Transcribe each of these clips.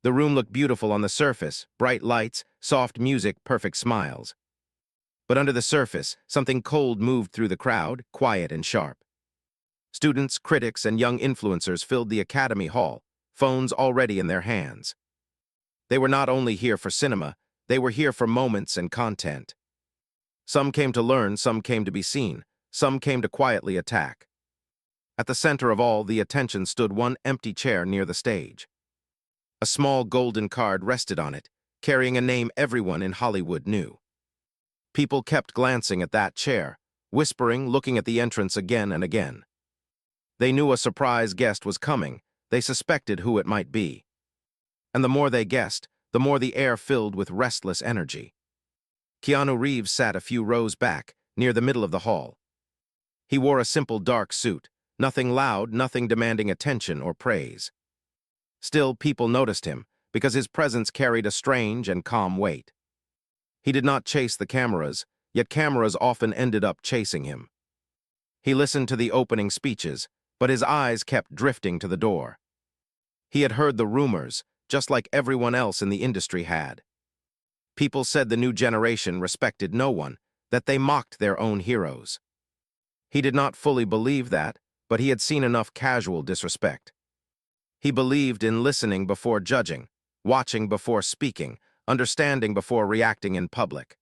The room looked beautiful on the surface, bright lights, soft music, perfect smiles. But under the surface, something cold moved through the crowd, quiet and sharp. Students, critics, and young influencers filled the Academy Hall, phones already in their hands. They were not only here for cinema, they were here for moments and content. Some came to learn, some came to be seen, some came to quietly attack. At the center of all the attention stood one empty chair near the stage. A small golden card rested on it, carrying a name everyone in Hollywood knew. People kept glancing at that chair, whispering, looking at the entrance again and again. They knew a surprise guest was coming. They suspected who it might be. And the more they guessed, the more the air filled with restless energy. Keanu Reeves sat a few rows back, near the middle of the hall. He wore a simple dark suit, nothing loud, nothing demanding attention or praise. Still, people noticed him, because his presence carried a strange and calm weight. He did not chase the cameras, yet cameras often ended up chasing him. He listened to the opening speeches, but his eyes kept drifting to the door. He had heard the rumors, just like everyone else in the industry had. People said the new generation respected no one, that they mocked their own heroes. He did not fully believe that, but he had seen enough casual disrespect. He believed in listening before judging, watching before speaking, understanding before reacting in public.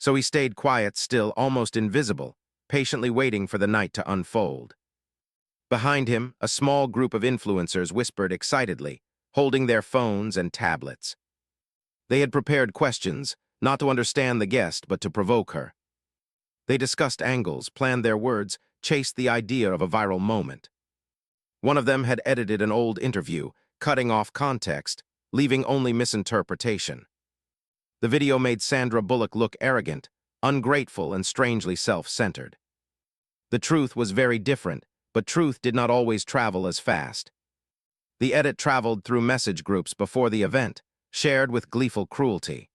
So he stayed quiet, still, almost invisible, patiently waiting for the night to unfold. Behind him, a small group of influencers whispered excitedly, holding their phones and tablets. They had prepared questions, not to understand the guest, but to provoke her. They discussed angles, planned their words, chased the idea of a viral moment. One of them had edited an old interview, cutting off context, leaving only misinterpretation. The video made Sandra Bullock look arrogant, ungrateful, and strangely self-centered. The truth was very different, but truth did not always travel as fast. The edit traveled through message groups before the event, shared with gleeful cruelty.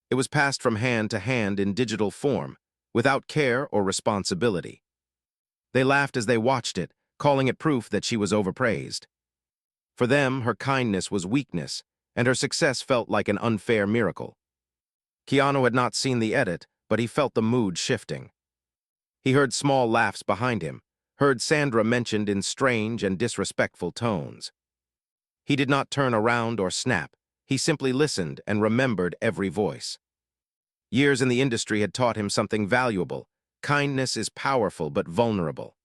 It was passed from hand to hand in digital form, without care or responsibility. They laughed as they watched it, calling it proof that she was overpraised. For them, her kindness was weakness, and her success felt like an unfair miracle. Keanu had not seen the edit, but he felt the mood shifting. He heard small laughs behind him, heard Sandra mentioned in strange and disrespectful tones. He did not turn around or snap. He simply listened and remembered every voice. Years in the industry had taught him something valuable. Kindness is powerful but vulnerable.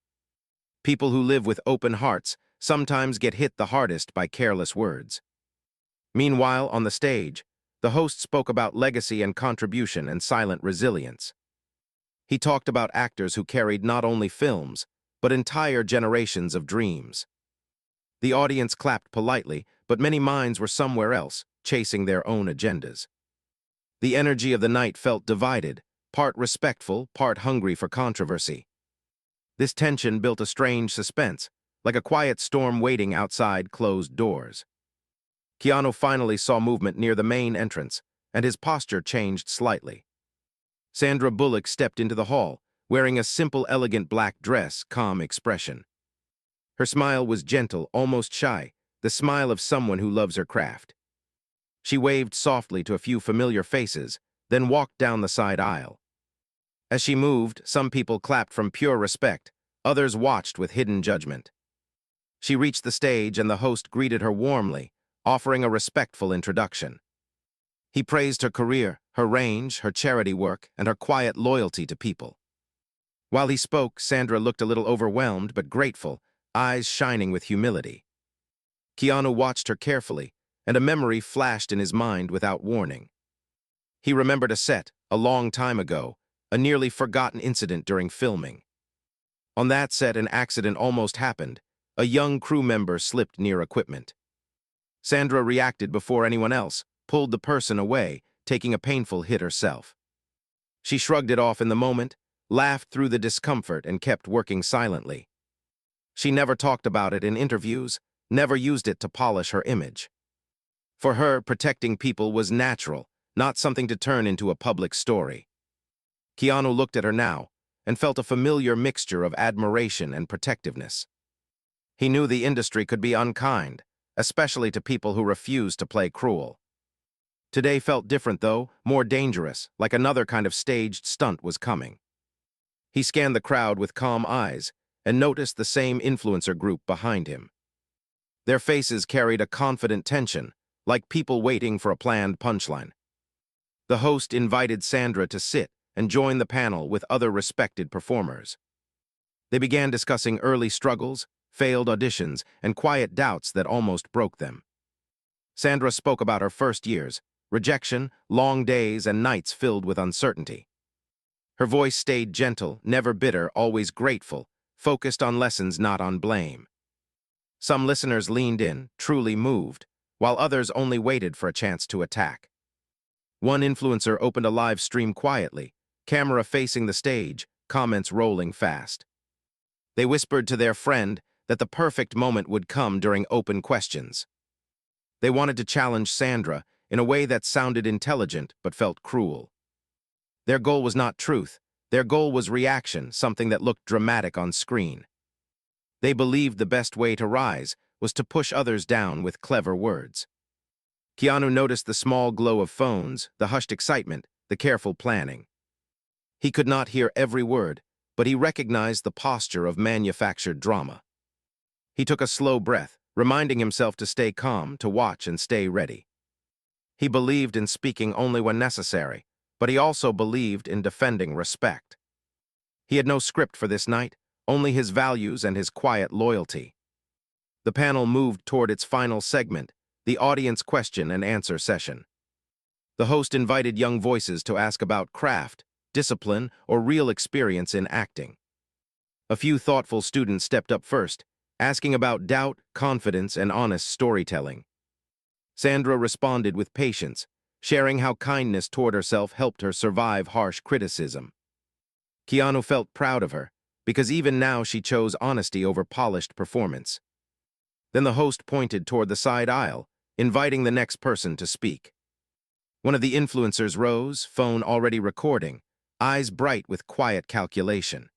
People who live with open hearts sometimes get hit the hardest by careless words. Meanwhile, on the stage, the host spoke about legacy and contribution and silent resilience. He talked about actors who carried not only films, but entire generations of dreams. The audience clapped politely, but many minds were somewhere else, chasing their own agendas. The energy of the night felt divided, part respectful, part hungry for controversy. This tension built a strange suspense, like a quiet storm waiting outside closed doors. Keanu finally saw movement near the main entrance, and his posture changed slightly. Sandra Bullock stepped into the hall, wearing a simple, elegant black dress, calm expression. Her smile was gentle, almost shy, the smile of someone who loves her craft. She waved softly to a few familiar faces, then walked down the side aisle. As she moved, some people clapped from pure respect, others watched with hidden judgment. She reached the stage and the host greeted her warmly, offering a respectful introduction. He praised her career, her range, her charity work, and her quiet loyalty to people. While he spoke, Sandra looked a little overwhelmed but grateful, eyes shining with humility. Keanu watched her carefully, and a memory flashed in his mind without warning. He remembered a set, a long time ago, a nearly forgotten incident during filming. On that set, an accident almost happened. A young crew member slipped near equipment. Sandra reacted before anyone else, pulled the person away, taking a painful hit herself. She shrugged it off in the moment, laughed through the discomfort, and kept working silently. She never talked about it in interviews, never used it to polish her image. For her, protecting people was natural, not something to turn into a public story. Keanu looked at her now and felt a familiar mixture of admiration and protectiveness. He knew the industry could be unkind, especially to people who refuse to play cruel. Today felt different, though, more dangerous, like another kind of staged stunt was coming. He scanned the crowd with calm eyes and noticed the same influencer group behind him. Their faces carried a confident tension, like people waiting for a planned punchline. The host invited Sandra to sit and join the panel with other respected performers. They began discussing early struggles, failed auditions, and quiet doubts that almost broke them. Sandra spoke about her first years, rejection, long days, and nights filled with uncertainty. Her voice stayed gentle, never bitter, always grateful, focused on lessons, not on blame. Some listeners leaned in, truly moved, while others only waited for a chance to attack. One influencer opened a live stream quietly, camera facing the stage, comments rolling fast. They whispered to their friend that the perfect moment would come during open questions. They wanted to challenge Sandra in a way that sounded intelligent but felt cruel. Their goal was not truth. Their goal was reaction, something that looked dramatic on screen. They believed the best way to rise was to push others down with clever words. Keanu noticed the small glow of phones, the hushed excitement, the careful planning. He could not hear every word, but he recognized the posture of manufactured drama. He took a slow breath, reminding himself to stay calm, to watch and stay ready. He believed in speaking only when necessary, but he also believed in defending respect. He had no script for this night, only his values and his quiet loyalty. The panel moved toward its final segment, the audience question and answer session. The host invited young voices to ask about craft, discipline, or real experience in acting. A few thoughtful students stepped up first, asking about doubt, confidence, and honest storytelling. Sandra responded with patience, sharing how kindness toward herself helped her survive harsh criticism. Keanu felt proud of her, because even now she chose honesty over polished performance. Then the host pointed toward the side aisle, inviting the next person to speak. One of the influencers rose, phone already recording, eyes bright with quiet calculation.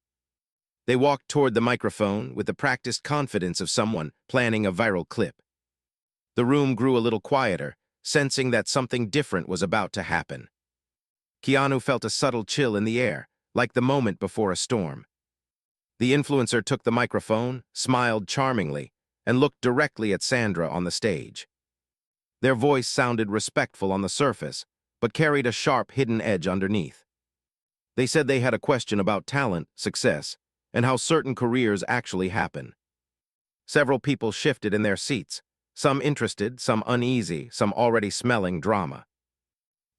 They walked toward the microphone with the practiced confidence of someone planning a viral clip. The room grew a little quieter, sensing that something different was about to happen. Keanu felt a subtle chill in the air, like the moment before a storm. The influencer took the microphone, smiled charmingly, and looked directly at Sandra on the stage. Their voice sounded respectful on the surface, but carried a sharp hidden edge underneath. They said they had a question about talent, success, and how certain careers actually happen. Several people shifted in their seats, some interested, some uneasy, some already smelling drama.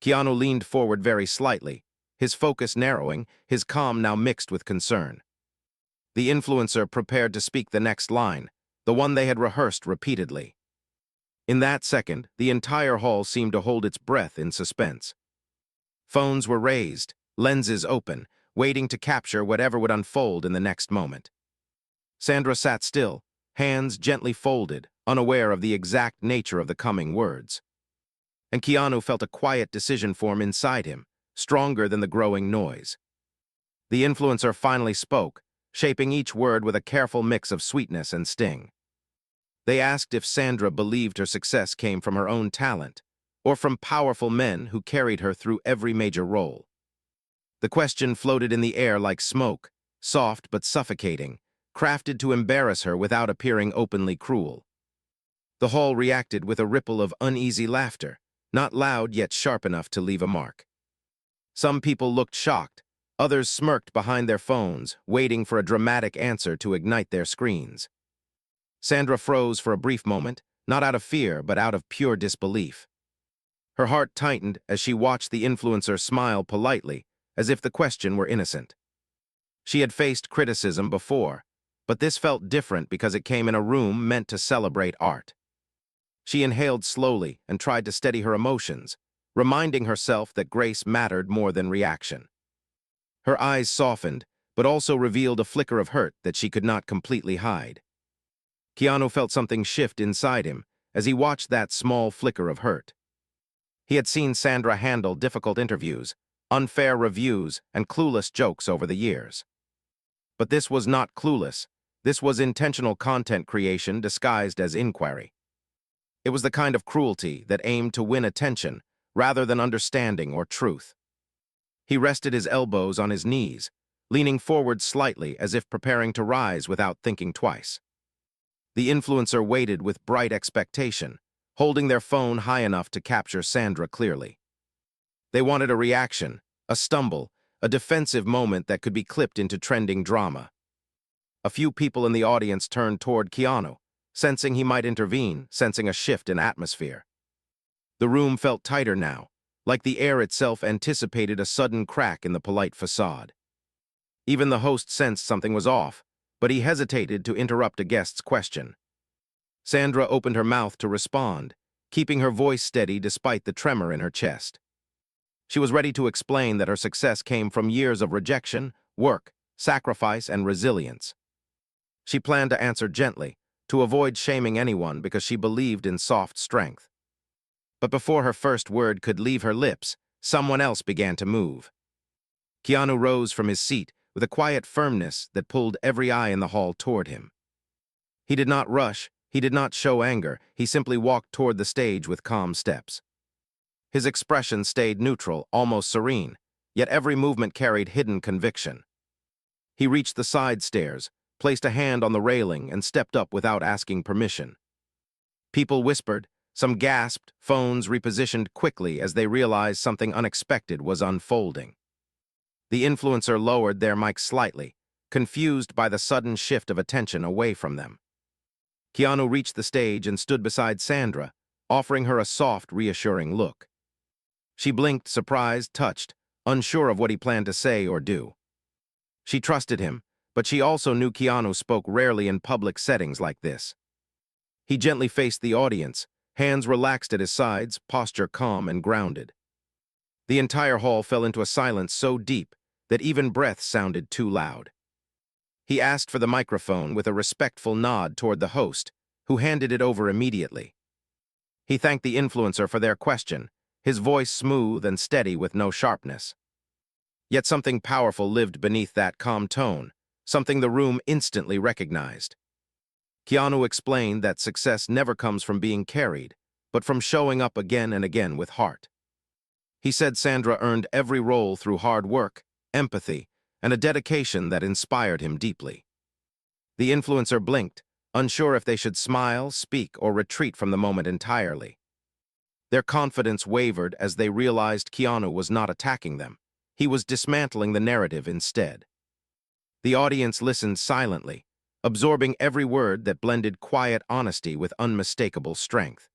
Keanu leaned forward very slightly, his focus narrowing, his calm now mixed with concern. The influencer prepared to speak the next line, the one they had rehearsed repeatedly. In that second, the entire hall seemed to hold its breath in suspense. Phones were raised, lenses open, waiting to capture whatever would unfold in the next moment. Sandra sat still, hands gently folded, unaware of the exact nature of the coming words. And Keanu felt a quiet decision form inside him, stronger than the growing noise. The influencer finally spoke, shaping each word with a careful mix of sweetness and sting. They asked if Sandra believed her success came from her own talent, or from powerful men who carried her through every major role. The question floated in the air like smoke, soft but suffocating, crafted to embarrass her without appearing openly cruel. The hall reacted with a ripple of uneasy laughter, not loud yet sharp enough to leave a mark. Some people looked shocked, others smirked behind their phones, waiting for a dramatic answer to ignite their screens. Sandra froze for a brief moment, not out of fear, but out of pure disbelief. Her heart tightened as she watched the influencer smile politely, as if the question were innocent. She had faced criticism before, but this felt different because it came in a room meant to celebrate art. She inhaled slowly and tried to steady her emotions, reminding herself that grace mattered more than reaction. Her eyes softened, but also revealed a flicker of hurt that she could not completely hide. Keanu felt something shift inside him as he watched that small flicker of hurt. He had seen Sandra handle difficult interviews, unfair reviews, and clueless jokes over the years. But this was not clueless. This was intentional content creation disguised as inquiry. It was the kind of cruelty that aimed to win attention rather than understanding or truth. He rested his elbows on his knees, leaning forward slightly as if preparing to rise without thinking twice. The influencer waited with bright expectation, holding their phone high enough to capture Sandra clearly. They wanted a reaction, a stumble, a defensive moment that could be clipped into trending drama. A few people in the audience turned toward Keanu, sensing he might intervene, sensing a shift in atmosphere. The room felt tighter now, like the air itself anticipated a sudden crack in the polite facade. Even the host sensed something was off, but he hesitated to interrupt a guest's question. Sandra opened her mouth to respond, keeping her voice steady despite the tremor in her chest. She was ready to explain that her success came from years of rejection, work, sacrifice, and resilience. She planned to answer gently, to avoid shaming anyone because she believed in soft strength. But before her first word could leave her lips, someone else began to move. Keanu rose from his seat with a quiet firmness that pulled every eye in the hall toward him. He did not rush, he did not show anger, he simply walked toward the stage with calm steps. His expression stayed neutral, almost serene, yet every movement carried hidden conviction. He reached the side stairs, placed a hand on the railing, and stepped up without asking permission. People whispered, some gasped, phones repositioned quickly as they realized something unexpected was unfolding. The influencer lowered their mic slightly, confused by the sudden shift of attention away from them. Keanu reached the stage and stood beside Sandra, offering her a soft, reassuring look. She blinked, surprised, touched, unsure of what he planned to say or do. She trusted him, but she also knew Keanu spoke rarely in public settings like this. He gently faced the audience, hands relaxed at his sides, posture calm and grounded. The entire hall fell into a silence so deep that even breaths sounded too loud. He asked for the microphone with a respectful nod toward the host, who handed it over immediately. He thanked the influencer for their question, his voice smooth and steady with no sharpness. Yet something powerful lived beneath that calm tone, something the room instantly recognized. Keanu explained that success never comes from being carried, but from showing up again and again with heart. He said Sandra earned every role through hard work, empathy, and a dedication that inspired him deeply. The influencer blinked, unsure if they should smile, speak, or retreat from the moment entirely. Their confidence wavered as they realized Keanu was not attacking them. He was dismantling the narrative instead. The audience listened silently, absorbing every word that blended quiet honesty with unmistakable strength.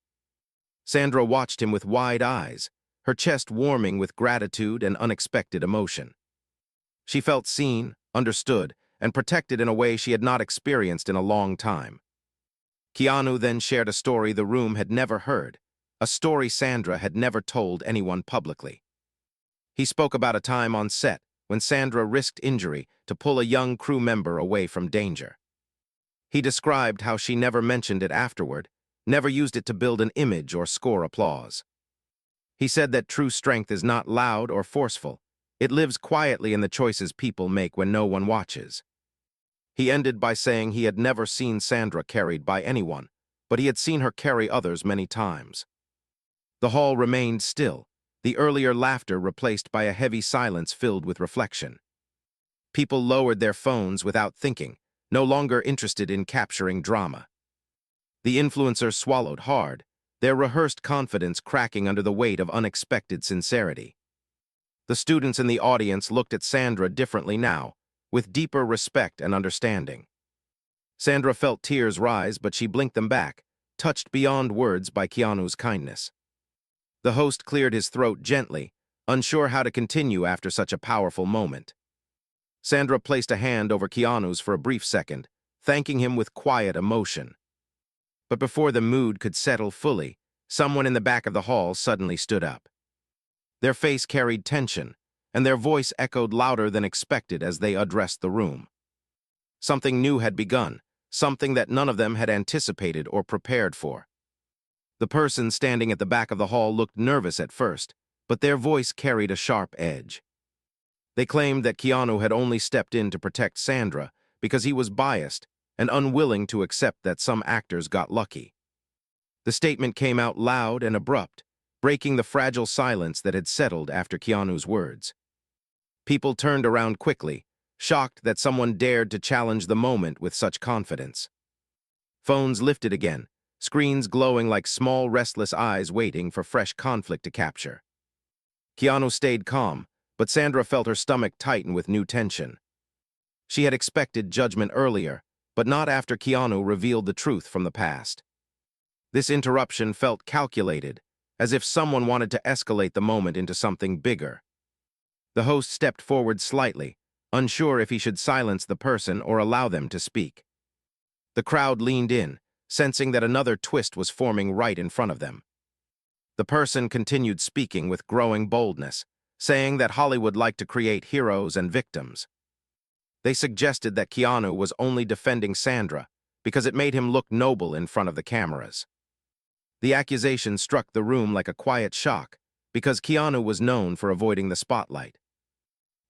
Sandra watched him with wide eyes, her chest warming with gratitude and unexpected emotion. She felt seen, understood, and protected in a way she had not experienced in a long time. Keanu then shared a story the room had never heard, a story Sandra had never told anyone publicly. He spoke about a time on set when Sandra risked injury to pull a young crew member away from danger. He described how she never mentioned it afterward, never used it to build an image or score applause. He said that true strength is not loud or forceful. It lives quietly in the choices people make when no one watches. He ended by saying he had never seen Sandra carried by anyone, but he had seen her carry others many times. The hall remained still, the earlier laughter replaced by a heavy silence filled with reflection. People lowered their phones without thinking, no longer interested in capturing drama. The influencers swallowed hard, their rehearsed confidence cracking under the weight of unexpected sincerity. The students in the audience looked at Sandra differently now, with deeper respect and understanding. Sandra felt tears rise, but she blinked them back, touched beyond words by Keanu's kindness. The host cleared his throat gently, unsure how to continue after such a powerful moment. Sandra placed a hand over Keanu's for a brief second, thanking him with quiet emotion. But before the mood could settle fully, someone in the back of the hall suddenly stood up. Their face carried tension, and their voice echoed louder than expected as they addressed the room. Something new had begun, something that none of them had anticipated or prepared for. The person standing at the back of the hall looked nervous at first, but their voice carried a sharp edge. They claimed that Keanu had only stepped in to protect Sandra because he was biased and unwilling to accept that some actors got lucky. The statement came out loud and abrupt, breaking the fragile silence that had settled after Keanu's words. People turned around quickly, shocked that someone dared to challenge the moment with such confidence. Phones lifted again, screens glowing like small, restless eyes waiting for fresh conflict to capture. Keanu stayed calm, but Sandra felt her stomach tighten with new tension. She had expected judgment earlier, but not after Keanu revealed the truth from the past. This interruption felt calculated, as if someone wanted to escalate the moment into something bigger. The host stepped forward slightly, unsure if he should silence the person or allow them to speak. The crowd leaned in, sensing that another twist was forming right in front of them. The person continued speaking with growing boldness, saying that Hollywood liked to create heroes and victims. They suggested that Keanu was only defending Sandra because it made him look noble in front of the cameras. The accusation struck the room like a quiet shock because Keanu was known for avoiding the spotlight.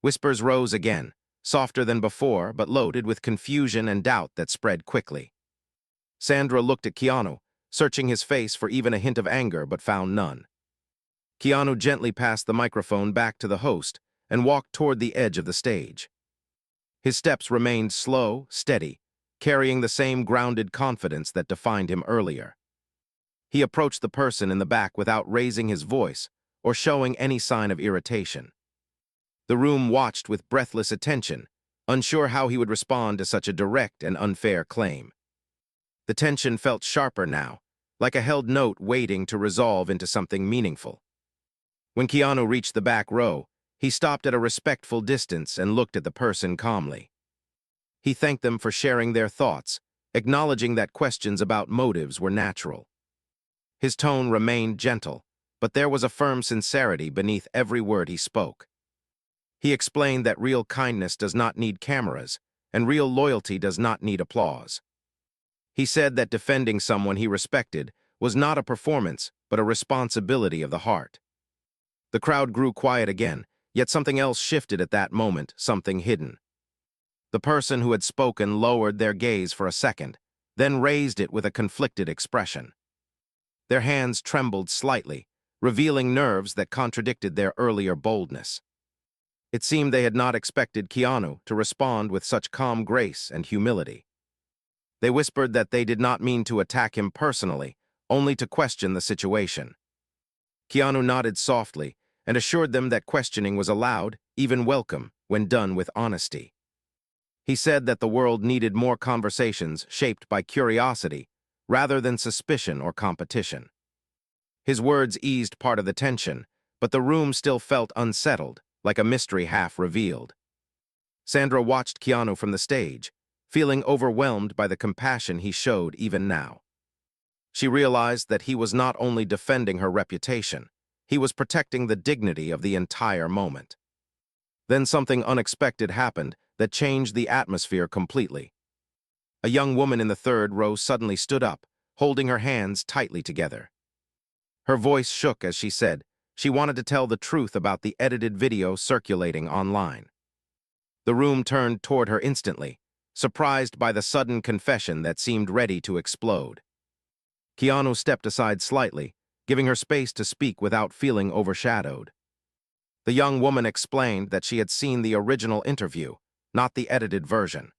Whispers rose again, softer than before but loaded with confusion and doubt that spread quickly. Sandra looked at Keanu, searching his face for even a hint of anger but found none. Keanu gently passed the microphone back to the host and walked toward the edge of the stage. His steps remained slow, steady, carrying the same grounded confidence that defined him earlier. He approached the person in the back without raising his voice or showing any sign of irritation. The room watched with breathless attention, unsure how he would respond to such a direct and unfair claim. The tension felt sharper now, like a held note waiting to resolve into something meaningful. When Keanu reached the back row, he stopped at a respectful distance and looked at the person calmly. He thanked them for sharing their thoughts, acknowledging that questions about motives were natural. His tone remained gentle, but there was a firm sincerity beneath every word he spoke. He explained that real kindness does not need cameras, and real loyalty does not need applause. He said that defending someone he respected was not a performance, but a responsibility of the heart. The crowd grew quiet again, yet something else shifted at that moment, something hidden. The person who had spoken lowered their gaze for a second, then raised it with a conflicted expression. Their hands trembled slightly, revealing nerves that contradicted their earlier boldness. It seemed they had not expected Keanu to respond with such calm grace and humility. They whispered that they did not mean to attack him personally, only to question the situation. Keanu nodded softly and assured them that questioning was allowed, even welcome, when done with honesty. He said that the world needed more conversations shaped by curiosity rather than suspicion or competition. His words eased part of the tension, but the room still felt unsettled, like a mystery half revealed. Sandra watched Keanu from the stage, feeling overwhelmed by the compassion he showed even now. She realized that he was not only defending her reputation, he was protecting the dignity of the entire moment. Then something unexpected happened that changed the atmosphere completely. A young woman in the third row suddenly stood up, holding her hands tightly together. Her voice shook as she said she wanted to tell the truth about the edited video circulating online. The room turned toward her instantly, surprised by the sudden confession that seemed ready to explode. Keanu stepped aside slightly, giving her space to speak without feeling overshadowed. The young woman explained that she had seen the original interview, not the edited version.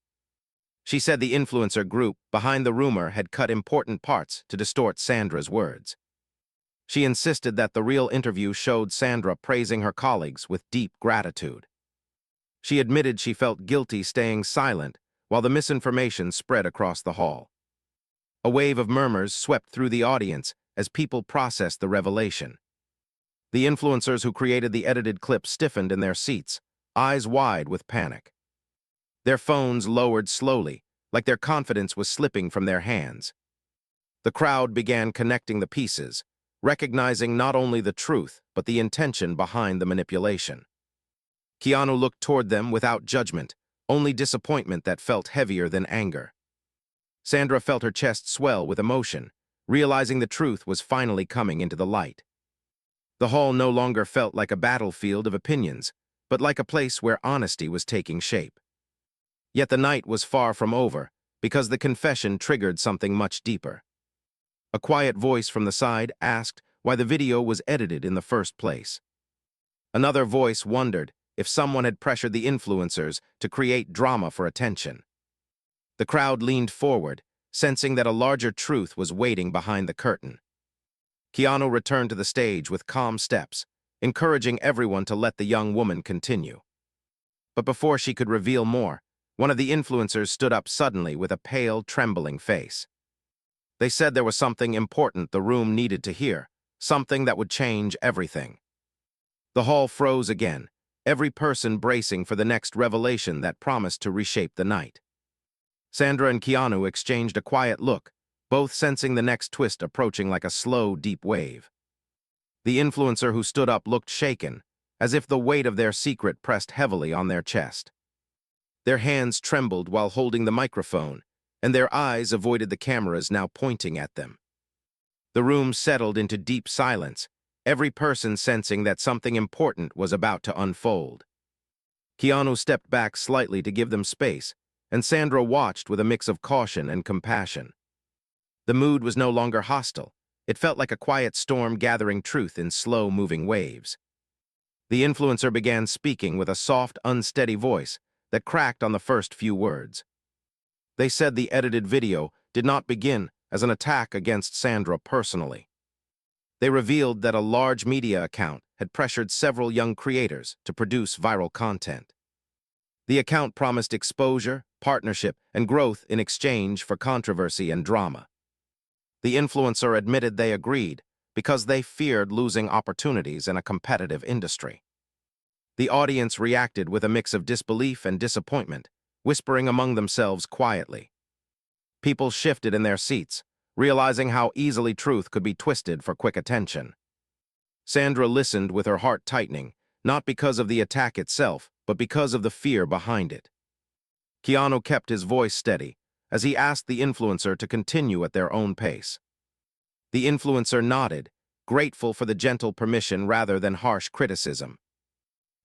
She said the influencer group behind the rumor had cut important parts to distort Sandra's words. She insisted that the real interview showed Sandra praising her colleagues with deep gratitude. She admitted she felt guilty staying silent while the misinformation spread across the hall. A wave of murmurs swept through the audience as people processed the revelation. The influencers who created the edited clip stiffened in their seats, eyes wide with panic. Their phones lowered slowly, like their confidence was slipping from their hands. The crowd began connecting the pieces, recognizing not only the truth but the intention behind the manipulation. Keanu looked toward them without judgment, only disappointment that felt heavier than anger. Sandra felt her chest swell with emotion, realizing the truth was finally coming into the light. The hall no longer felt like a battlefield of opinions, but like a place where honesty was taking shape. Yet the night was far from over, because the confession triggered something much deeper. A quiet voice from the side asked why the video was edited in the first place. Another voice wondered if someone had pressured the influencers to create drama for attention. The crowd leaned forward, sensing that a larger truth was waiting behind the curtain. Keanu returned to the stage with calm steps, encouraging everyone to let the young woman continue. But before she could reveal more, one of the influencers stood up suddenly with a pale, trembling face. They said there was something important the room needed to hear, something that would change everything. The hall froze again, every person bracing for the next revelation that promised to reshape the night. Sandra and Keanu exchanged a quiet look, both sensing the next twist approaching like a slow, deep wave. The influencer who stood up looked shaken, as if the weight of their secret pressed heavily on their chest. Their hands trembled while holding the microphone, and their eyes avoided the cameras now pointing at them. The room settled into deep silence, every person sensing that something important was about to unfold. Keanu stepped back slightly to give them space, and Sandra watched with a mix of caution and compassion. The mood was no longer hostile. It felt like a quiet storm gathering truth in slow-moving waves. The influencer began speaking with a soft, unsteady voice that cracked on the first few words. They said the edited video did not begin as an attack against Sandra personally. They revealed that a large media account had pressured several young creators to produce viral content. The account promised exposure, partnership, and growth in exchange for controversy and drama. The influencer admitted they agreed because they feared losing opportunities in a competitive industry. The audience reacted with a mix of disbelief and disappointment, whispering among themselves quietly. People shifted in their seats, realizing how easily truth could be twisted for quick attention. Sandra listened with her heart tightening, not because of the attack itself, but because of the fear behind it. Keanu kept his voice steady as he asked the influencer to continue at their own pace. The influencer nodded, grateful for the gentle permission rather than harsh criticism.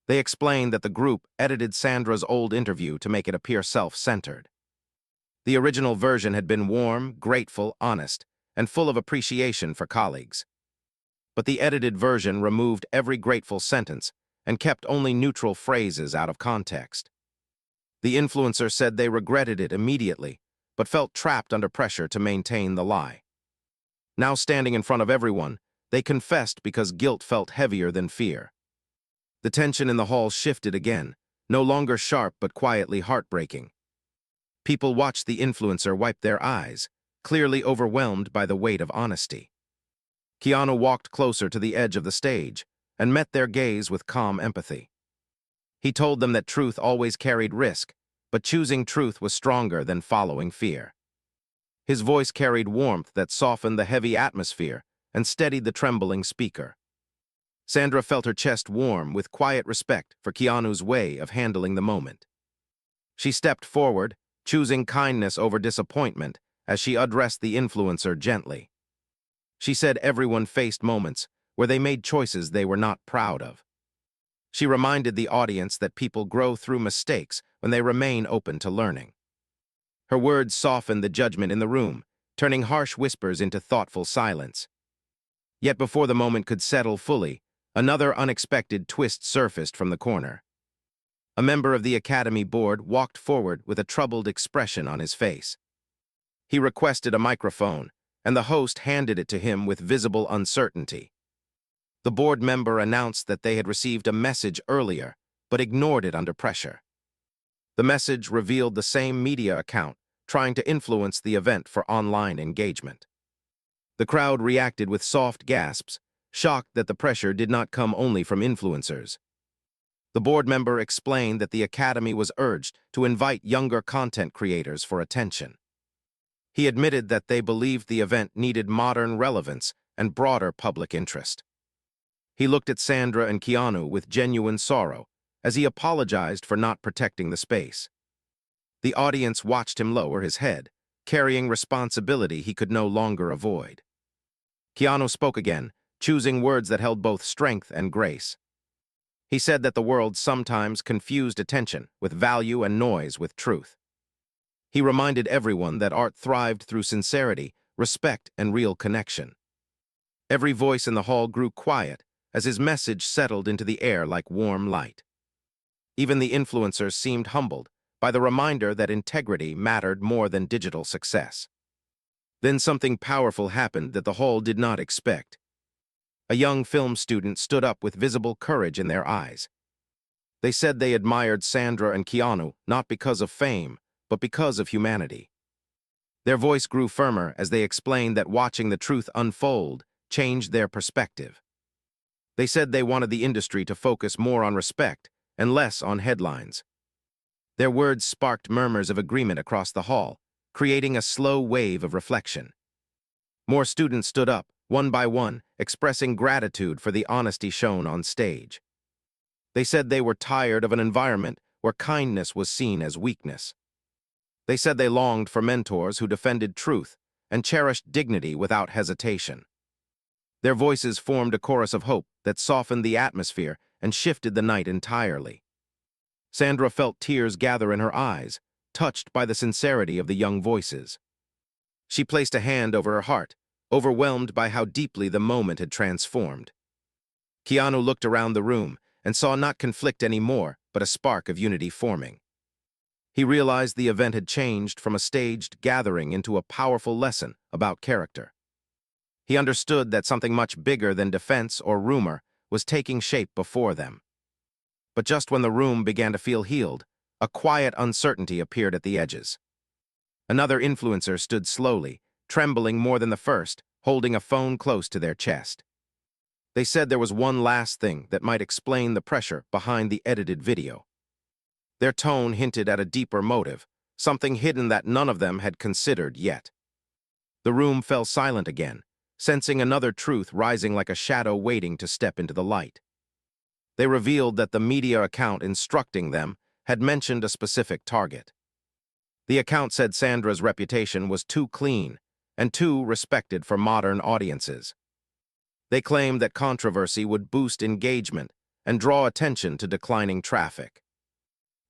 They explained that the group edited Sandra's old interview to make it appear self-centered. The original version had been warm, grateful, honest, and full of appreciation for colleagues. But the edited version removed every grateful sentence and kept only neutral phrases out of context. The influencer said they regretted it immediately, but felt trapped under pressure to maintain the lie. Now standing in front of everyone, they confessed because guilt felt heavier than fear. The tension in the hall shifted again, no longer sharp but quietly heartbreaking. People watched the influencer wipe their eyes, clearly overwhelmed by the weight of honesty. Keanu walked closer to the edge of the stage and met their gaze with calm empathy. He told them that truth always carried risk, but choosing truth was stronger than following fear. His voice carried warmth that softened the heavy atmosphere and steadied the trembling speaker. Sandra felt her chest warm with quiet respect for Keanu's way of handling the moment. She stepped forward, choosing kindness over disappointment as she addressed the influencer gently. She said everyone faced moments where they made choices they were not proud of. She reminded the audience that people grow through mistakes when they remain open to learning. Her words softened the judgment in the room, turning harsh whispers into thoughtful silence. Yet before the moment could settle fully, another unexpected twist surfaced from the corner. A member of the Academy board walked forward with a troubled expression on his face. He requested a microphone, and the host handed it to him with visible uncertainty. The board member announced that they had received a message earlier, but ignored it under pressure. The message revealed the same media account trying to influence the event for online engagement. The crowd reacted with soft gasps, shocked that the pressure did not come only from influencers. The board member explained that the Academy was urged to invite younger content creators for attention. He admitted that they believed the event needed modern relevance and broader public interest. He looked at Sandra and Keanu with genuine sorrow as he apologized for not protecting the space. The audience watched him lower his head, carrying responsibility he could no longer avoid. Keanu spoke again, choosing words that held both strength and grace. He said that the world sometimes confused attention with value and noise with truth. He reminded everyone that art thrived through sincerity respect, and real connection. Every voice in the hall grew quiet as his message settled into the air like warm light. Even the influencers seemed humbled by the reminder that integrity mattered more than digital success. Then something powerful happened that the hall did not expect. A young film student stood up with visible courage in their eyes. They said they admired Sandra and Keanu not because of fame, but because of humanity. Their voice grew firmer as they explained that watching the truth unfold changed their perspective. They said they wanted the industry to focus more on respect and less on headlines. Their words sparked murmurs of agreement across the hall, creating a slow wave of reflection. More students stood up, one by one, expressing gratitude for the honesty shown on stage. They said they were tired of an environment where kindness was seen as weakness. They said they longed for mentors who defended truth and cherished dignity without hesitation. Their voices formed a chorus of hope that softened the atmosphere and shifted the night entirely. Sandra felt tears gather in her eyes, touched by the sincerity of the young voices. She placed a hand over her heart, overwhelmed by how deeply the moment had transformed. Keanu looked around the room and saw not conflict anymore, but a spark of unity forming. He realized the event had changed from a staged gathering into a powerful lesson about character. He understood that something much bigger than defense or rumor was taking shape before them. But just when the room began to feel healed, a quiet uncertainty appeared at the edges. Another influencer stood slowly, trembling more than the first, holding a phone close to their chest. They said there was one last thing that might explain the pressure behind the edited video. Their tone hinted at a deeper motive, something hidden that none of them had considered yet. The room fell silent again, sensing another truth rising like a shadow waiting to step into the light. They revealed that the media account instructing them had mentioned a specific target. The account said Sandra's reputation was too clean and too respected for modern audiences. They claimed that controversy would boost engagement and draw attention to declining traffic.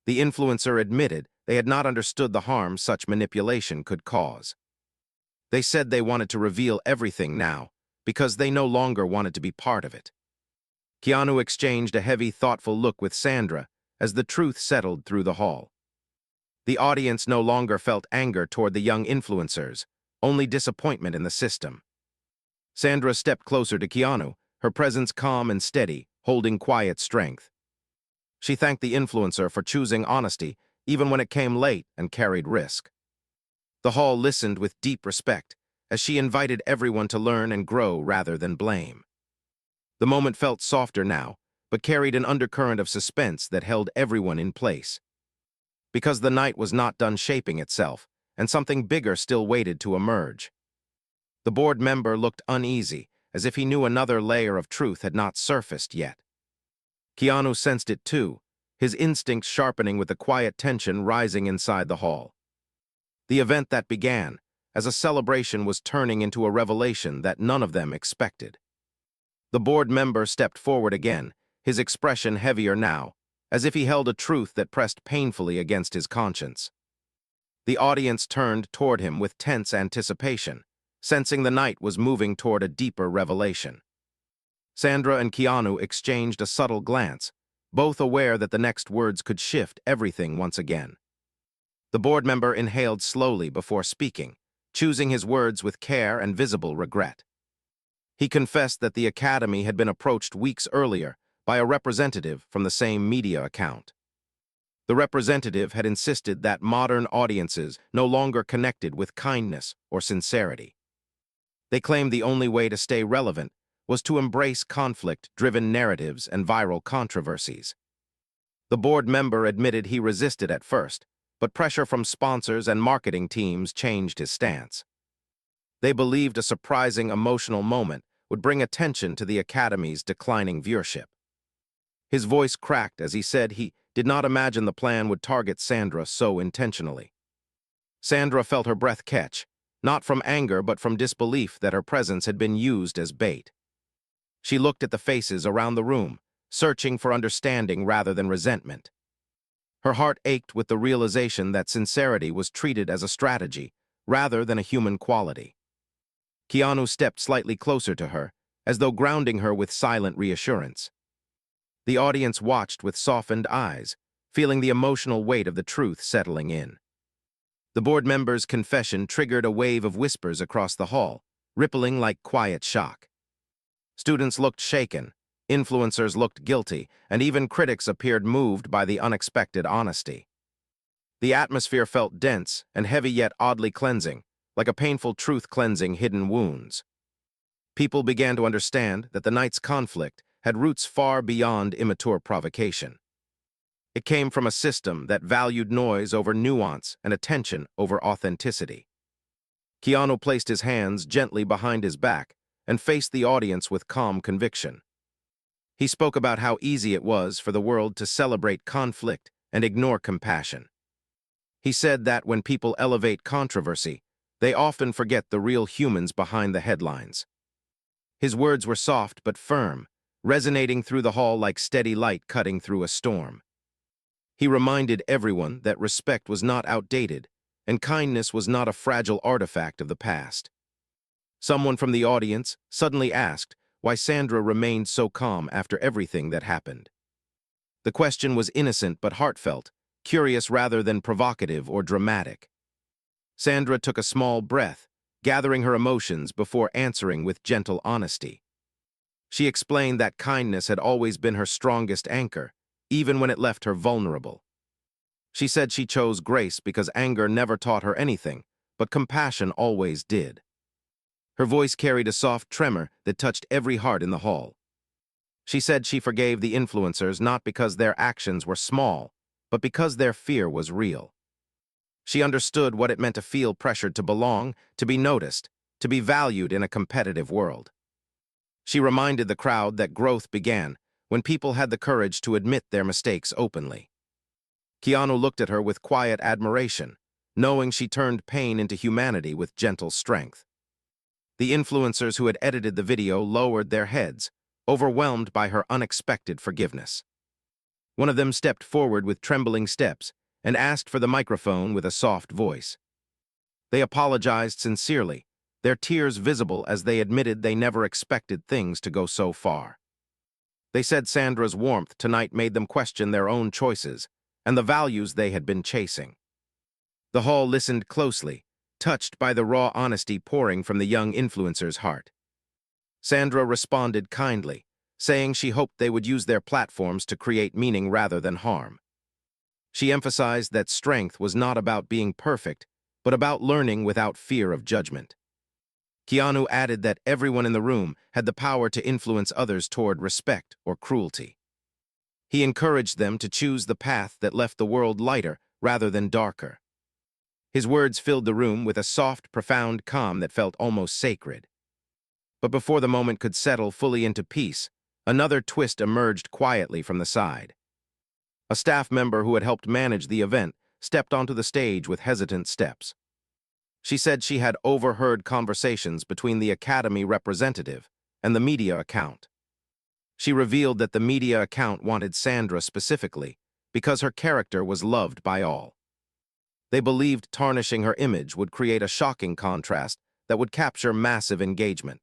The influencer admitted they had not understood the harm such manipulation could cause. They said they wanted to reveal everything now because they no longer wanted to be part of it. Keanu exchanged a heavy, thoughtful look with Sandra as the truth settled through the hall. The audience no longer felt anger toward the young influencers, only disappointment in the system. Sandra stepped closer to Keanu, her presence calm and steady, holding quiet strength. She thanked the influencer for choosing honesty even when it came late and carried risk. The hall listened with deep respect as she invited everyone to learn and grow rather than blame. The moment felt softer now, but carried an undercurrent of suspense that held everyone in place. Because the night was not done shaping itself, and something bigger still waited to emerge. The board member looked uneasy, as if he knew another layer of truth had not surfaced yet. Keanu sensed it too, his instincts sharpening with the quiet tension rising inside the hall. The event that began as a celebration was turning into a revelation that none of them expected. The board member stepped forward again, his expression heavier now, as if he held a truth that pressed painfully against his conscience. The audience turned toward him with tense anticipation, sensing the night was moving toward a deeper revelation. Sandra and Keanu exchanged a subtle glance, both aware that the next words could shift everything once again. The board member inhaled slowly before speaking, choosing his words with care and visible regret. He confessed that the Academy had been approached weeks earlier by a representative from the same media account. The representative had insisted that modern audiences no longer connected with kindness or sincerity. They claimed the only way to stay relevant was to embrace conflict-driven narratives and viral controversies. The board member admitted he resisted at first, but pressure from sponsors and marketing teams changed his stance. They believed a surprising emotional moment would bring attention to the Academy's declining viewership. His voice cracked as he said he did not imagine the plan would target Sandra so intentionally. Sandra felt her breath catch, not from anger but from disbelief that her presence had been used as bait. She looked at the faces around the room, searching for understanding rather than resentment. Her heart ached with the realization that sincerity was treated as a strategy rather than a human quality. Keanu stepped slightly closer to her, as though grounding her with silent reassurance. The audience watched with softened eyes, feeling the emotional weight of the truth settling in. The board member's confession triggered a wave of whispers across the hall, rippling like quiet shock. Students looked shaken, influencers looked guilty, and even critics appeared moved by the unexpected honesty. The atmosphere felt dense and heavy yet oddly cleansing, like a painful truth cleansing hidden wounds. People began to understand that the night's conflict had roots far beyond immature provocation. It came from a system that valued noise over nuance and attention over authenticity. Keanu placed his hands gently behind his back and faced the audience with calm conviction. He spoke about how easy it was for the world to celebrate conflict and ignore compassion. He said that when people elevate controversy, they often forget the real humans behind the headlines. His words were soft but firm, resonating through the hall like steady light cutting through a storm. He reminded everyone that respect was not outdated, and kindness was not a fragile artifact of the past. Someone from the audience suddenly asked why Sandra remained so calm after everything that happened. The question was innocent but heartfelt, curious rather than provocative or dramatic. Sandra took a small breath, gathering her emotions before answering with gentle honesty. She explained that kindness had always been her strongest anchor, even when it left her vulnerable. She said she chose grace because anger never taught her anything, but compassion always did. Her voice carried a soft tremor that touched every heart in the hall. She said she forgave the influencers not because their actions were small, but because their fear was real. She understood what it meant to feel pressured to belong, to be noticed, to be valued in a competitive world. She reminded the crowd that growth began when people had the courage to admit their mistakes openly. Keanu looked at her with quiet admiration, knowing she turned pain into humanity with gentle strength. The influencers who had edited the video lowered their heads, overwhelmed by her unexpected forgiveness. One of them stepped forward with trembling steps and asked for the microphone with a soft voice. They apologized sincerely, their tears visible as they admitted they never expected things to go so far. They said Sandra's warmth tonight made them question their own choices and the values they had been chasing. The hall listened closely, touched by the raw honesty pouring from the young influencer's heart. Sandra responded kindly, saying she hoped they would use their platforms to create meaning rather than harm. She emphasized that strength was not about being perfect, but about learning without fear of judgment. Keanu added that everyone in the room had the power to influence others toward respect or cruelty. He encouraged them to choose the path that left the world lighter rather than darker. His words filled the room with a soft, profound calm that felt almost sacred. But before the moment could settle fully into peace, another twist emerged quietly from the side. A staff member who had helped manage the event stepped onto the stage with hesitant steps. She said she had overheard conversations between the Academy representative and the media account. She revealed that the media account wanted Sandra specifically because her character was loved by all. They believed tarnishing her image would create a shocking contrast that would capture massive engagement.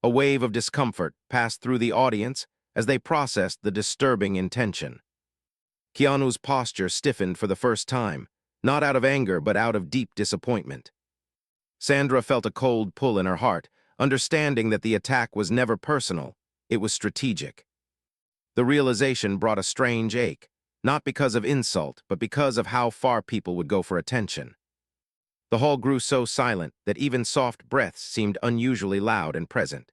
A wave of discomfort passed through the audience as they processed the disturbing intention. Keanu's posture stiffened for the first time, not out of anger but out of deep disappointment. Sandra felt a cold pull in her heart, understanding that the attack was never personal, it was strategic. The realization brought a strange ache, not because of insult, but because of how far people would go for attention. The hall grew so silent that even soft breaths seemed unusually loud and present.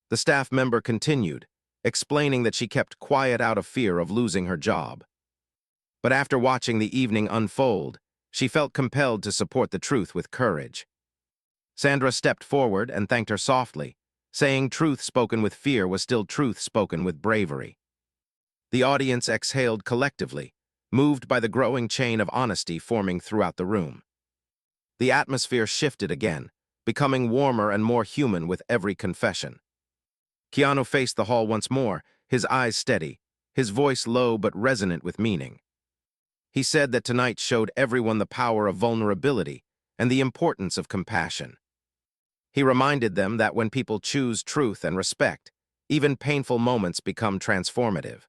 The staff member continued, explaining that she kept quiet out of fear of losing her job. But after watching the evening unfold, she felt compelled to support the truth with courage. Sandra stepped forward and thanked her softly, saying truth spoken with fear was still truth spoken with bravery. The audience exhaled collectively, moved by the growing chain of honesty forming throughout the room. The atmosphere shifted again, becoming warmer and more human with every confession. Keanu faced the hall once more, his eyes steady, his voice low but resonant with meaning. He said that tonight showed everyone the power of vulnerability and the importance of compassion. He reminded them that when people choose truth and respect, even painful moments become transformative.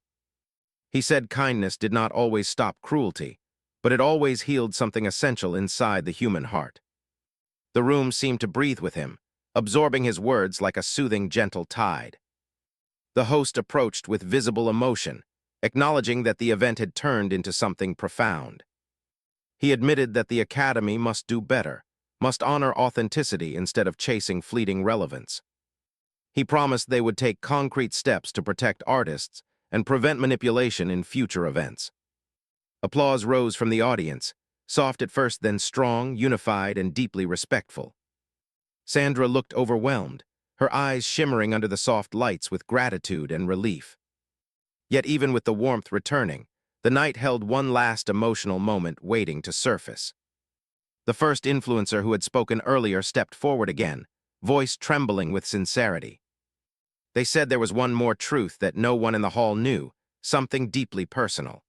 He said kindness did not always stop cruelty, but it always healed something essential inside the human heart. The room seemed to breathe with him, absorbing his words like a soothing, gentle tide. The host approached with visible emotion, acknowledging that the event had turned into something profound. He admitted that the Academy must do better, must honor authenticity instead of chasing fleeting relevance. He promised they would take concrete steps to protect artists and prevent manipulation in future events. Applause rose from the audience, soft at first then strong, unified, and deeply respectful. Sandra looked overwhelmed, her eyes shimmering under the soft lights with gratitude and relief. Yet even with the warmth returning, the night held one last emotional moment waiting to surface. The first influencer who had spoken earlier stepped forward again, voice trembling with sincerity. They said there was one more truth that no one in the hall knew, something deeply personal.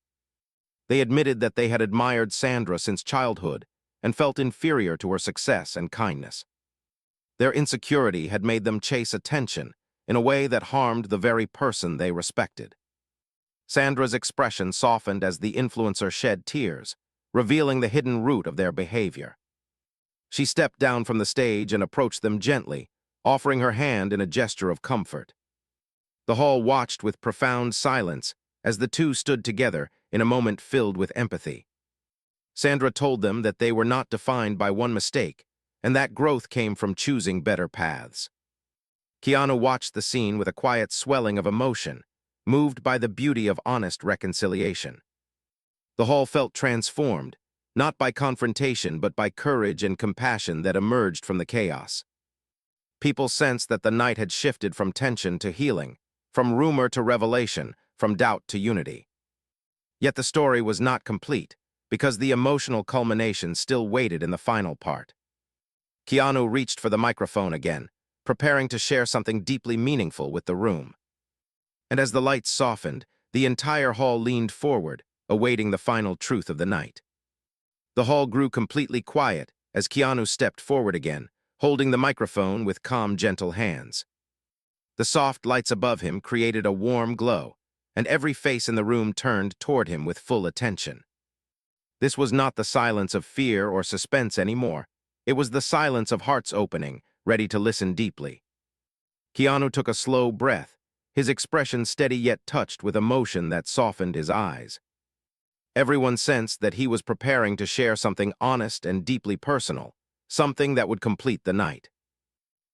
They admitted that they had admired Sandra since childhood and felt inferior to her success and kindness. Their insecurity had made them chase attention in a way that harmed the very person they respected. Sandra's expression softened as the influencer shed tears, revealing the hidden root of their behavior. She stepped down from the stage and approached them gently, offering her hand in a gesture of comfort. The hall watched with profound silence as the two stood together in a moment filled with empathy. Sandra told them that they were not defined by one mistake, and that growth came from choosing better paths. Keanu watched the scene with a quiet swelling of emotion, moved by the beauty of honest reconciliation. The hall felt transformed, not by confrontation but by courage and compassion that emerged from the chaos. People sensed that the night had shifted from tension to healing, from rumor to revelation, from doubt to unity. Yet the story was not complete, because the emotional culmination still waited in the final part. Keanu reached for the microphone again, preparing to share something deeply meaningful with the room. And as the lights softened, the entire hall leaned forward, awaiting the final truth of the night. The hall grew completely quiet as Keanu stepped forward again, holding the microphone with calm, gentle hands. The soft lights above him created a warm glow, and every face in the room turned toward him with full attention. This was not the silence of fear or suspense anymore. It was the silence of hearts opening, ready to listen deeply. Keanu took a slow breath, his expression steady yet touched with emotion that softened his eyes. Everyone sensed that he was preparing to share something honest and deeply personal, something that would complete the night.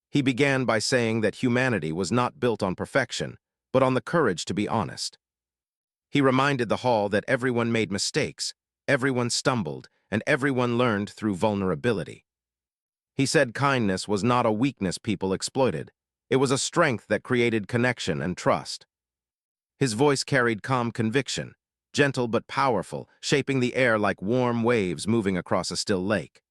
He began by saying that humanity was not built on perfection, but on the courage to be honest. He reminded the hall that everyone made mistakes, everyone stumbled, and everyone learned through vulnerability. He said kindness was not a weakness people exploited. It was a strength that created connection and trust. His voice carried calm conviction, gentle but powerful, shaping the air like warm waves moving across a still lake.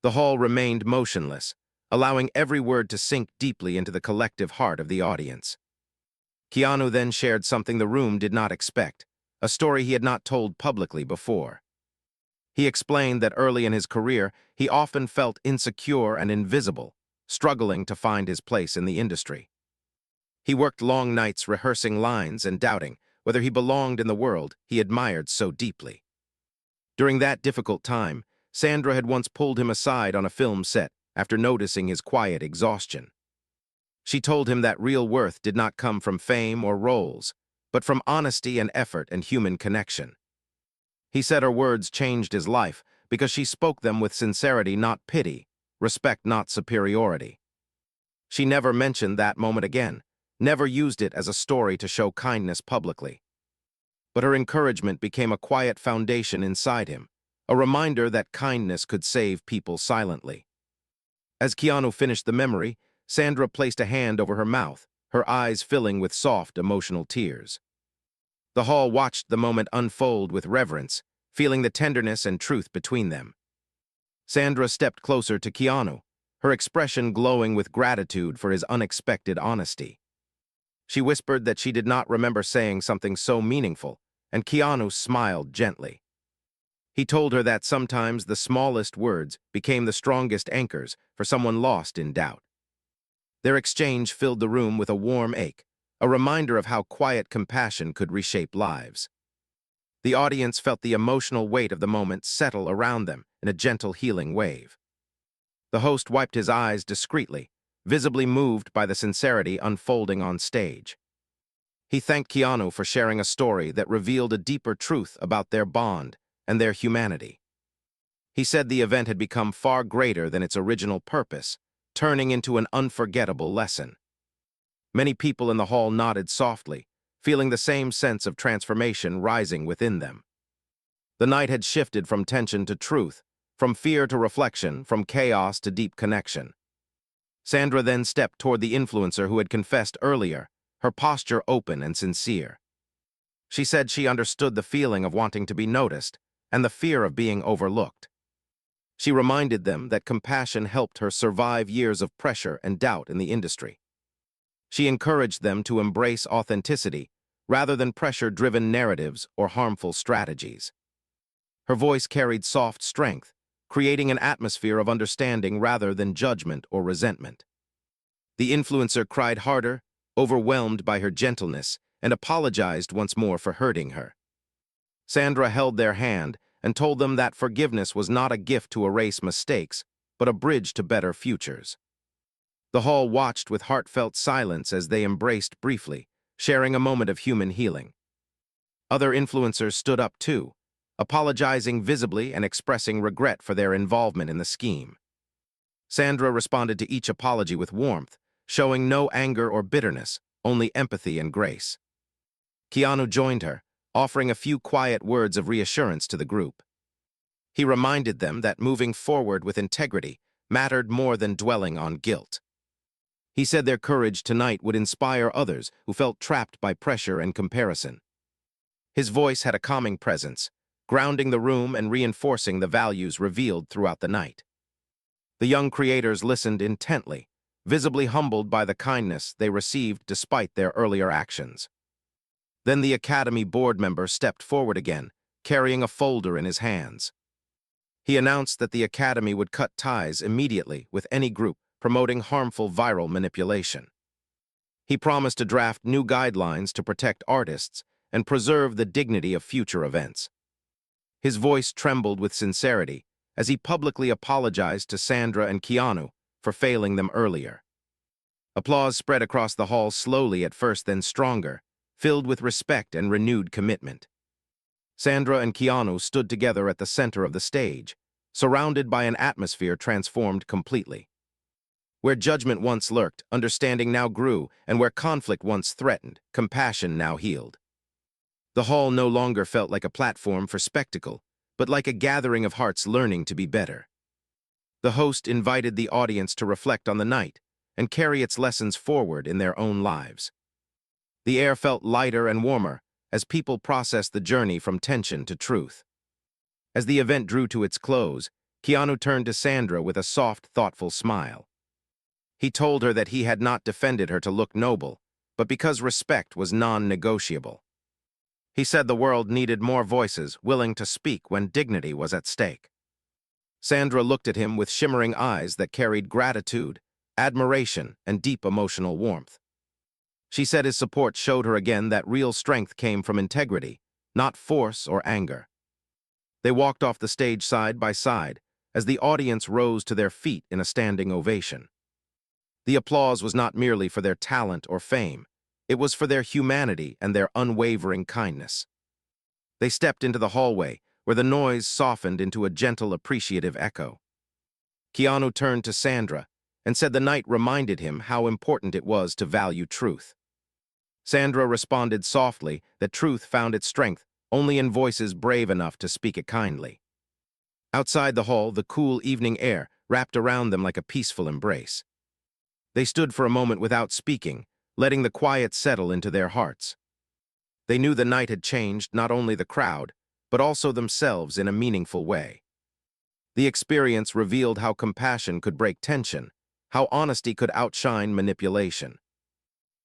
The hall remained motionless, allowing every word to sink deeply into the collective heart of the audience. Keanu then shared something the room did not expect, a story he had not told publicly before. He explained that early in his career, he often felt insecure and invisible, struggling to find his place in the industry. He worked long nights rehearsing lines and doubting whether he belonged in the world he admired so deeply. During that difficult time, Sandra had once pulled him aside on a film set after noticing his quiet exhaustion. She told him that real worth did not come from fame or roles, but from honesty and effort and human connection. He said her words changed his life because she spoke them with sincerity, not pity, respect, not superiority. She never mentioned that moment again, never used it as a story to show kindness publicly. But her encouragement became a quiet foundation inside him, a reminder that kindness could save people silently. As Keanu finished the memory, Sandra placed a hand over her mouth, her eyes filling with soft, emotional tears. The hall watched the moment unfold with reverence, feeling the tenderness and truth between them. Sandra stepped closer to Keanu, her expression glowing with gratitude for his unexpected honesty. She whispered that she did not remember saying something so meaningful, and Keanu smiled gently. He told her that sometimes the smallest words became the strongest anchors for someone lost in doubt. Their exchange filled the room with a warm ache, a reminder of how quiet compassion could reshape lives. The audience felt the emotional weight of the moment settle around them in a gentle healing wave. The host wiped his eyes discreetly, visibly moved by the sincerity unfolding on stage. He thanked Keanu for sharing a story that revealed a deeper truth about their bond and their humanity. He said the event had become far greater than its original purpose, turning into an unforgettable lesson. Many people in the hall nodded softly, feeling the same sense of transformation rising within them. The night had shifted from tension to truth, from fear to reflection, from chaos to deep connection. Sandra then stepped toward the influencer who had confessed earlier, her posture open and sincere. She said she understood the feeling of wanting to be noticed and the fear of being overlooked. She reminded them that compassion helped her survive years of pressure and doubt in the industry. She encouraged them to embrace authenticity rather than pressure-driven narratives or harmful strategies. Her voice carried soft strength, creating an atmosphere of understanding rather than judgment or resentment. The influencer cried harder, overwhelmed by her gentleness, and apologized once more for hurting her. Sandra held their hand and told them that forgiveness was not a gift to erase mistakes, but a bridge to better futures. The hall watched with heartfelt silence as they embraced briefly, sharing a moment of human healing. Other influencers stood up too, apologizing visibly and expressing regret for their involvement in the scheme. Sandra responded to each apology with warmth, showing no anger or bitterness, only empathy and grace. Keanu joined her, offering a few quiet words of reassurance to the group. He reminded them that moving forward with integrity mattered more than dwelling on guilt. He said their courage tonight would inspire others who felt trapped by pressure and comparison. His voice had a calming presence, grounding the room and reinforcing the values revealed throughout the night. The young creators listened intently, visibly humbled by the kindness they received despite their earlier actions. Then the Academy board member stepped forward again, carrying a folder in his hands. He announced that the Academy would cut ties immediately with any group promoting harmful viral manipulation. He promised to draft new guidelines to protect artists and preserve the dignity of future events. His voice trembled with sincerity as he publicly apologized to Sandra and Keanu for failing them earlier. Applause spread across the hall slowly at first, then stronger, filled with respect and renewed commitment. Sandra and Keanu stood together at the center of the stage, surrounded by an atmosphere transformed completely. Where judgment once lurked, understanding now grew, and where conflict once threatened, compassion now healed. The hall no longer felt like a platform for spectacle, but like a gathering of hearts learning to be better. The host invited the audience to reflect on the night and carry its lessons forward in their own lives. The air felt lighter and warmer as people processed the journey from tension to truth. As the event drew to its close, Keanu turned to Sandra with a soft, thoughtful smile. He told her that he had not defended her to look noble, but because respect was non-negotiable. He said the world needed more voices willing to speak when dignity was at stake. Sandra looked at him with shimmering eyes that carried gratitude, admiration, and deep emotional warmth. She said his support showed her again that real strength came from integrity, not force or anger. They walked off the stage side by side as the audience rose to their feet in a standing ovation. The applause was not merely for their talent or fame, it was for their humanity and their unwavering kindness. They stepped into the hallway, where the noise softened into a gentle, appreciative echo. Keanu turned to Sandra and said the night reminded him how important it was to value truth. Sandra responded softly that truth found its strength only in voices brave enough to speak it kindly. Outside the hall, the cool evening air wrapped around them like a peaceful embrace. They stood for a moment without speaking, letting the quiet settle into their hearts. They knew the night had changed not only the crowd, but also themselves in a meaningful way. The experience revealed how compassion could break tension, how honesty could outshine manipulation.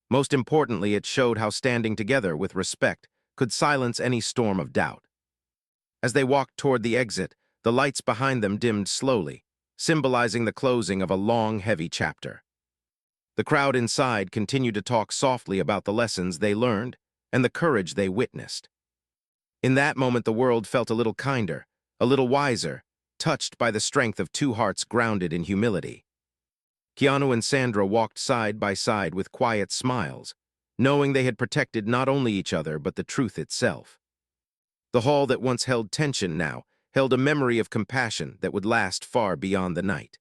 Most importantly, it showed how standing together with respect could silence any storm of doubt. As they walked toward the exit, the lights behind them dimmed slowly, symbolizing the closing of a long, heavy chapter. The crowd inside continued to talk softly about the lessons they learned and the courage they witnessed. In that moment, the world felt a little kinder, a little wiser, touched by the strength of two hearts grounded in humility. Keanu and Sandra walked side by side with quiet smiles, knowing they had protected not only each other but the truth itself. The hall that once held tension now held a memory of compassion that would last far beyond the night.